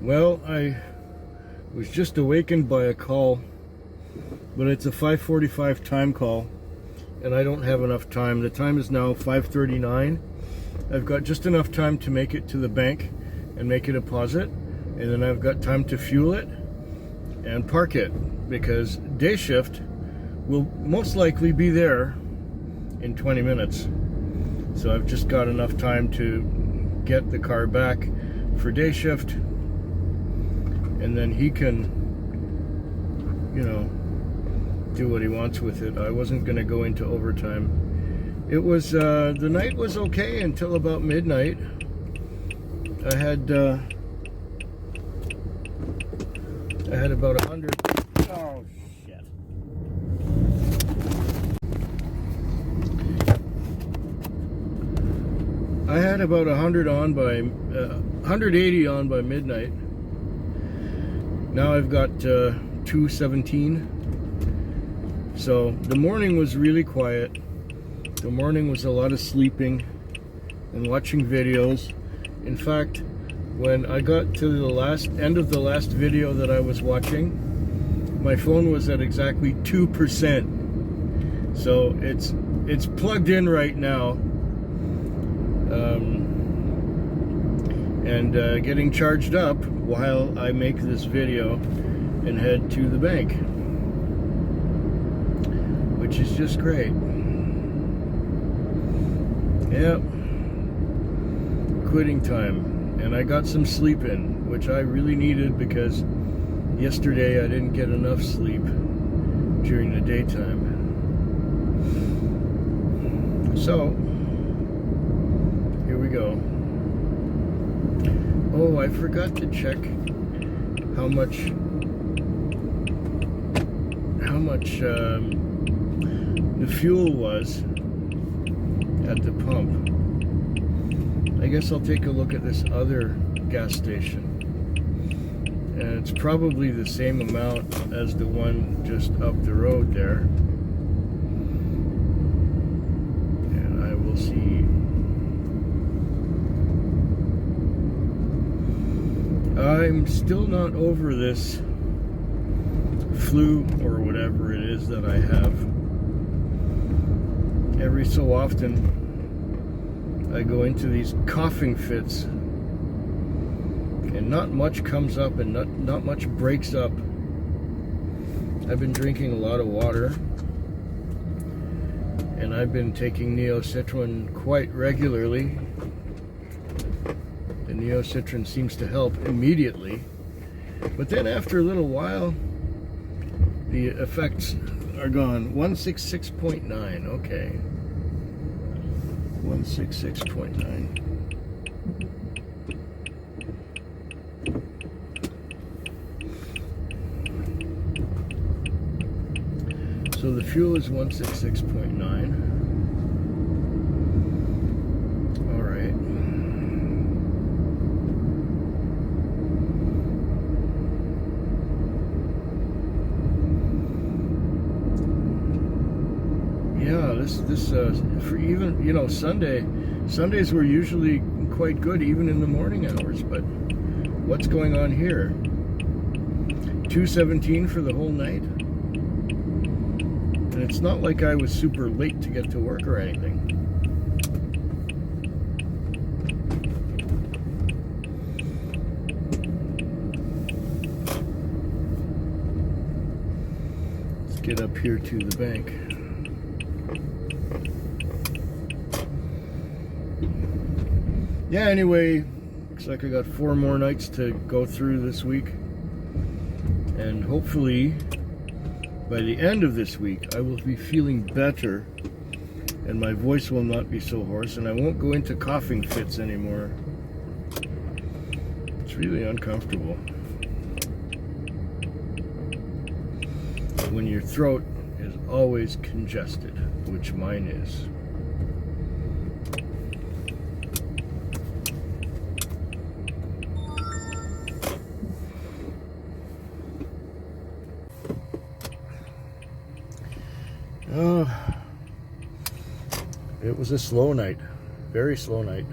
Well, I was just awakened by a call, but it's a 5:45 time call, and I don't have enough time. The time is now 5:39. I've got just enough time to make it to the bank and make a deposit, and then I've got time to fuel it and park it, because day shift will most likely be there in 20 minutes. So I've just got enough time to get the car back for day shift, and then he can, do what he wants with it. I wasn't going to go into overtime. It was, the night was okay until about midnight. I had about 100. Oh, shit. I had about 180 on by midnight. Now I've got 217. So the morning was really quiet. The morning was a lot of sleeping and watching videos. In fact, when I got to the end of the last video that I was watching, my phone was at exactly 2%. So it's plugged in right now, and getting charged up while I make this video and head to the bank, which is just great. Yep, quitting time. And I got some sleep in, which I really needed, because yesterday I didn't get enough sleep during the daytime. So, here we go. Oh, I forgot to check how much the fuel was at the pump. I guess I'll take a look at this other gas station, and it's probably the same amount as the one just up the road there, and I will see. I'm still not over this flu or whatever it is that I have. Every so often I go into these coughing fits, and not much comes up and not much breaks up. I've been drinking a lot of water, and I've been taking Neocitrin quite regularly. The Neocitrin seems to help immediately, but then after a little while the effects are gone. 166.9, okay. 166.9. So the fuel is 166.9. All right. Yeah, this for even, Sundays were usually quite good even in the morning hours, but what's going on here? 217 for the whole night? And it's not like I was super late to get to work or anything. Let's get up here to the bank. Yeah, anyway, looks like I got 4 more nights to go through this week, and hopefully by the end of this week I will be feeling better, and my voice will not be so hoarse, and I won't go into coughing fits anymore. It's really uncomfortable when your throat is always congested, which mine is. It was a slow night, very slow night.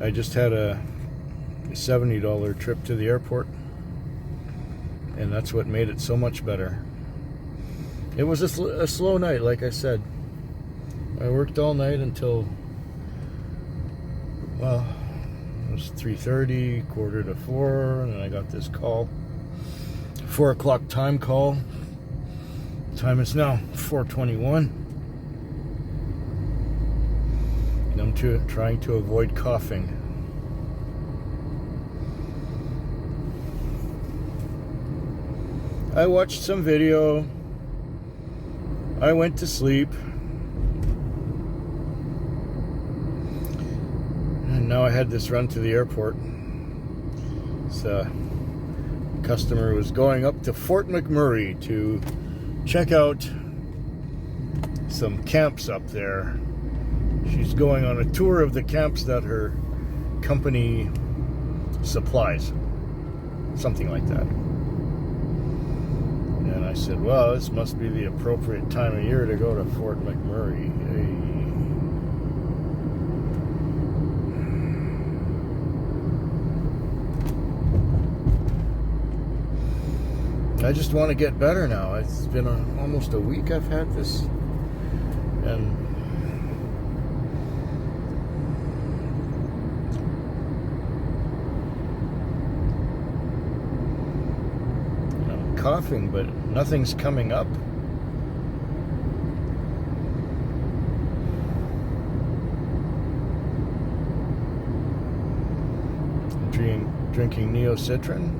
I just had a $70 trip to the airport, and that's what made it so much better. It was a slow night, like I said. I worked all night until, well, it was 3:30, 3:45, and then I got this call. 4 o'clock time call. Time is now 4:21. And I'm trying to avoid coughing. I watched some video. I went to sleep. And now I had this run to the airport. So, customer was going up to Fort McMurray to check out some camps up there. She's going on a tour of the camps that her company supplies. Something like that. And I said, well, this must be the appropriate time of year to go to Fort McMurray. I just want to get better now. It's been almost a week I've had this. And I'm coughing, but nothing's coming up. Drinking Neocitrin.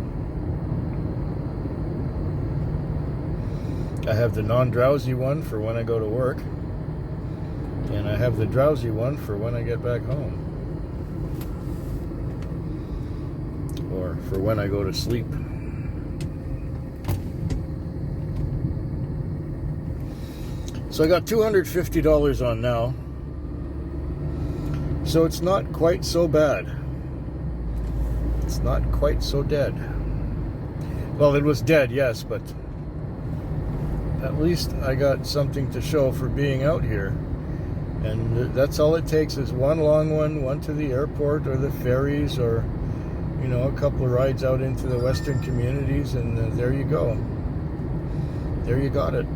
I have the non-drowsy one for when I go to work, and I have the drowsy one for when I get back home, or for when I go to sleep. So I got $250 on now, so it's not quite so bad. It's not quite so dead. Well, it was dead, yes, but at least I got something to show for being out here. And that's all it takes is one long one to the airport or the ferries, or, you know, a couple of rides out into the western communities, and there you go. There you got it.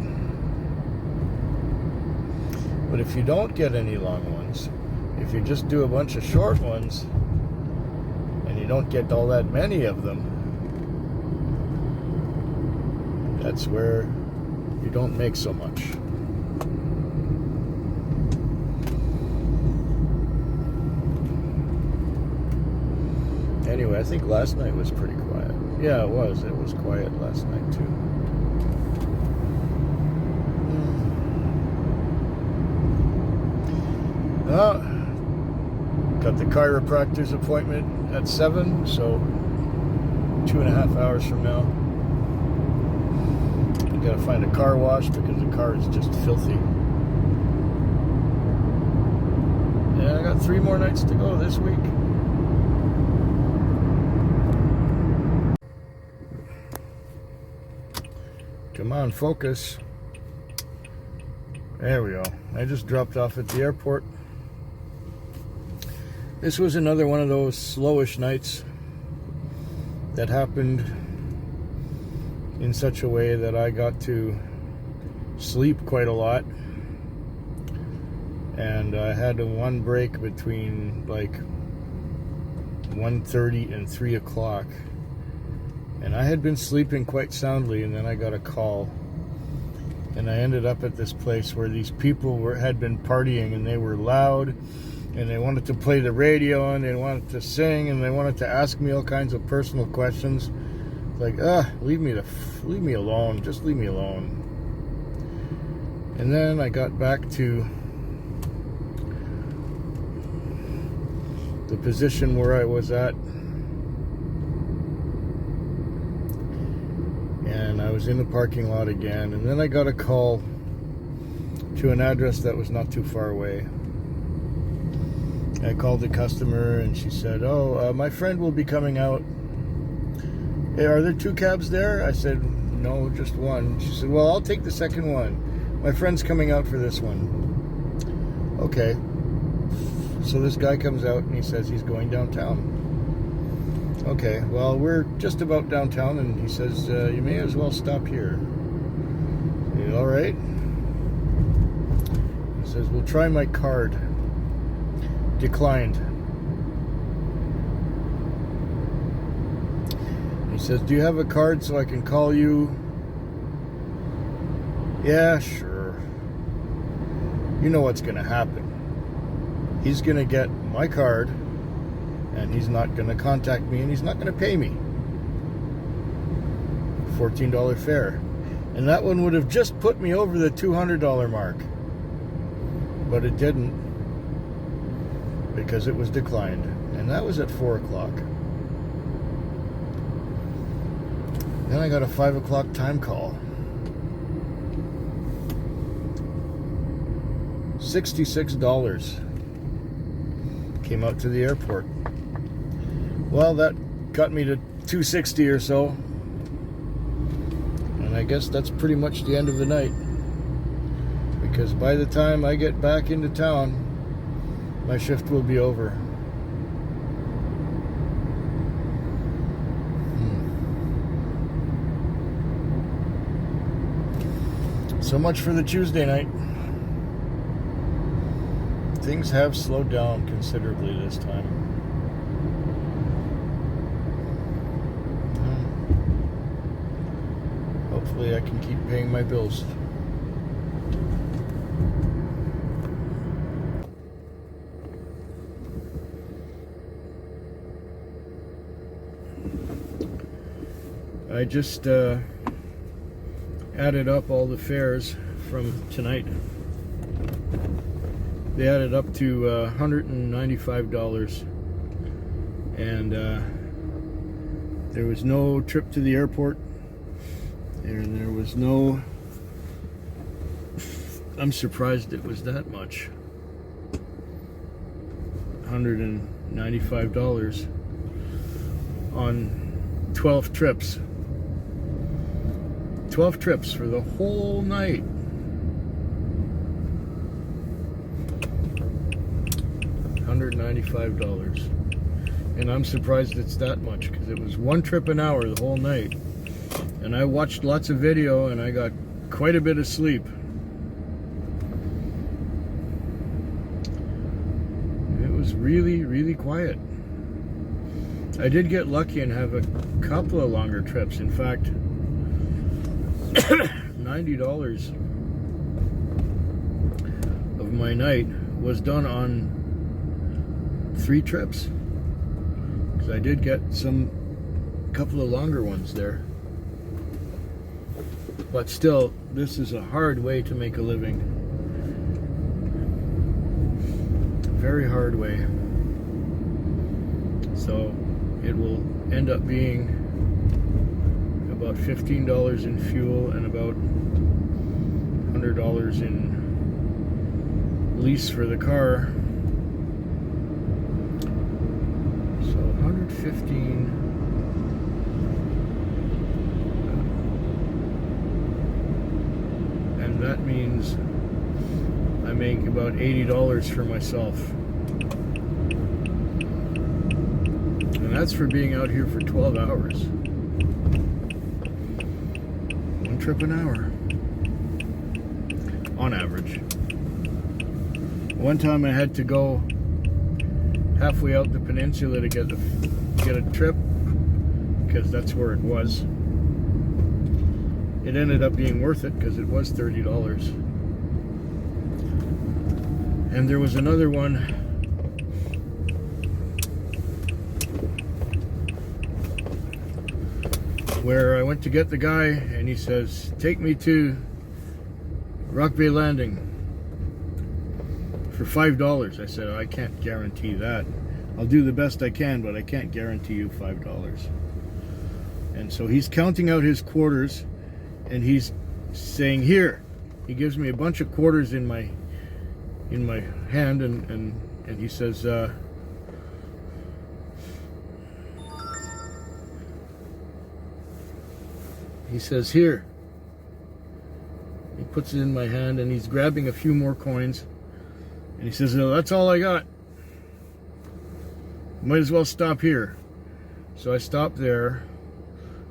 But if you don't get any long ones, if you just do a bunch of short ones, and you don't get all that many of them, that's where you don't make so much. Anyway, I think last night was pretty quiet. Yeah, it was. It was quiet last night too. Got the chiropractor's appointment at 7, so 2.5 hours from now. Gotta find a car wash because the car is just filthy. And I got 3 more nights to go this week. Come on, focus. There we go. I just dropped off at the airport. This was another one of those slowish nights that happened in such a way that I got to sleep quite a lot, and I had one break between like 1:30 and 3 o'clock, and I had been sleeping quite soundly, and then I got a call, and I ended up at this place where these people had been partying, and they were loud, and they wanted to play the radio, and they wanted to sing, and they wanted to ask me all kinds of personal questions. Like, leave me alone. Just leave me alone. And then I got back to the position where I was at, and I was in the parking lot again, and then I got a call to an address that was not too far away. I called the customer, and she said, my friend will be coming out. Hey, are there 2 cabs there? I said, no, just one. She said, well, I'll take the second one. My friend's coming out for this one. Okay. So this guy comes out and he says he's going downtown. Okay, well, we're just about downtown, and he says, you may as well stop here. All right. He says, we'll try my card. Declined. He says, do you have a card so I can call you? Yeah, sure. You know what's going to happen. He's going to get my card, and he's not going to contact me, and he's not going to pay me. $14 fare. And that one would have just put me over the $200 mark. But it didn't, because it was declined. And that was at 4 o'clock. Then I got a 5 o'clock time call. $66 came out to the airport. Well, that got me to $260 or so. And I guess that's pretty much the end of the night. Because by the time I get back into town, my shift will be over. So much for the Tuesday night. Things have slowed down considerably this time. Hopefully I can keep paying my bills. I just added up all the fares from tonight. They added up to $195, and there was no trip to the airport, and there was no, I'm surprised it was that much, $195 on 12 trips. 12 trips for the whole night. $195. And I'm surprised it's that much, because it was one trip an hour the whole night. And I watched lots of video, and I got quite a bit of sleep. It was really, really quiet. I did get lucky and have a couple of longer trips. In fact, $90 of my night was done on 3 trips, because I did get a couple of longer ones there. But still, this is a hard way to make a living. Very hard way. So it will end up being about $15 in fuel and about $100 in lease for the car. So 115. And that means I make about $80 for myself. And that's for being out here for 12 hours. Trip an hour on average. One time I had to go halfway out the peninsula to get a trip, because that's where it was. It ended up being worth it, because it was $30. And there was another one where I went to get the guy, and he says, take me to Rock Bay Landing for $5. I said, I can't guarantee that. I'll do the best I can, but I can't guarantee you $5. And so he's counting out his quarters, and he's saying, here. He gives me a bunch of quarters in my hand, and he says, here. He puts it in my hand, and he's grabbing a few more coins, and he says, no, that's all I got. Might as well stop here. So I stopped there,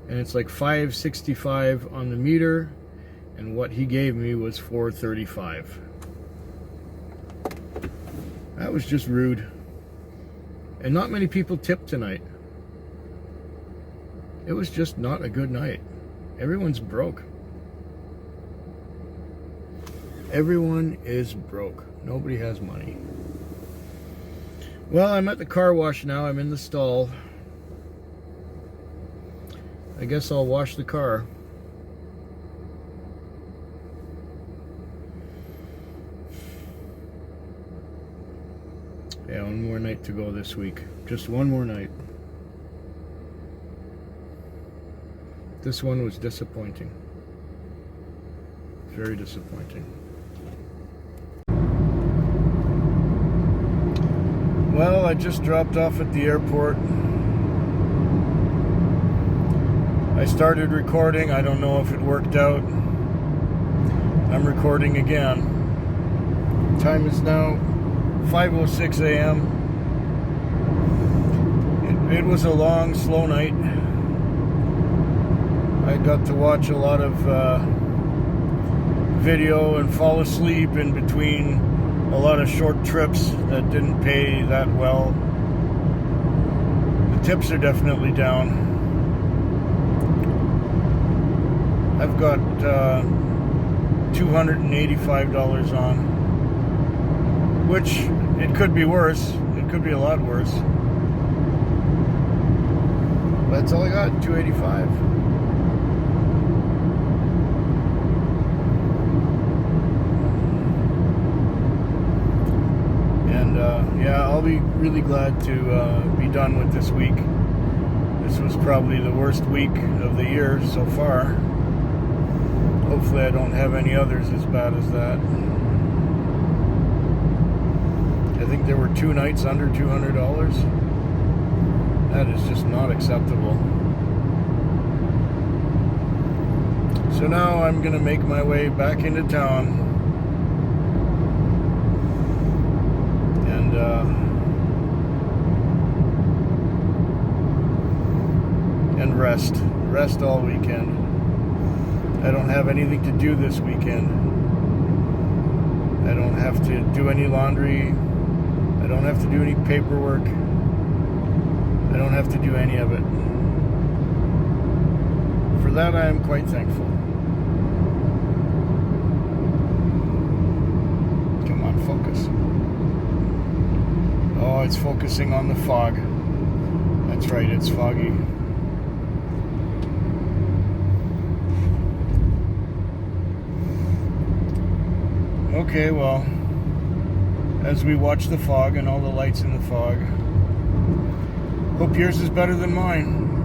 and it's like $5.65 on the meter, and what he gave me was $4.35. That was just rude. And not many people tipped tonight. It was just not a good night. Everyone's broke. Everyone is broke. Nobody has money. Well, I'm at the car wash now. I'm in the stall. I guess I'll wash the car. Yeah, one more night to go this week. Just one more night. This one was disappointing. Very disappointing. Well, I just dropped off at the airport. I started recording. I don't know if it worked out. I'm recording again. Time is now 5:06 a.m. It was a long, slow night. I got to watch a lot of video and fall asleep in between a lot of short trips that didn't pay that well. The tips are definitely down. I've got $285 on, which it could be worse. It could be a lot worse. That's all I got, $285. And yeah, I'll be really glad to be done with this week. This was probably the worst week of the year so far. Hopefully I don't have any others as bad as that. I think there were 2 nights under $200. That is just not acceptable. So now I'm going to make my way back into town and rest all weekend. I don't have anything to do this weekend. I don't have to do any laundry. I don't have to do any paperwork. I don't have to do any of it. For that, I am quite thankful. Come on, focus. Oh, it's focusing on the fog. That's right, it's foggy. Okay, well, as we watch the fog and all the lights in the fog, hope yours is better than mine.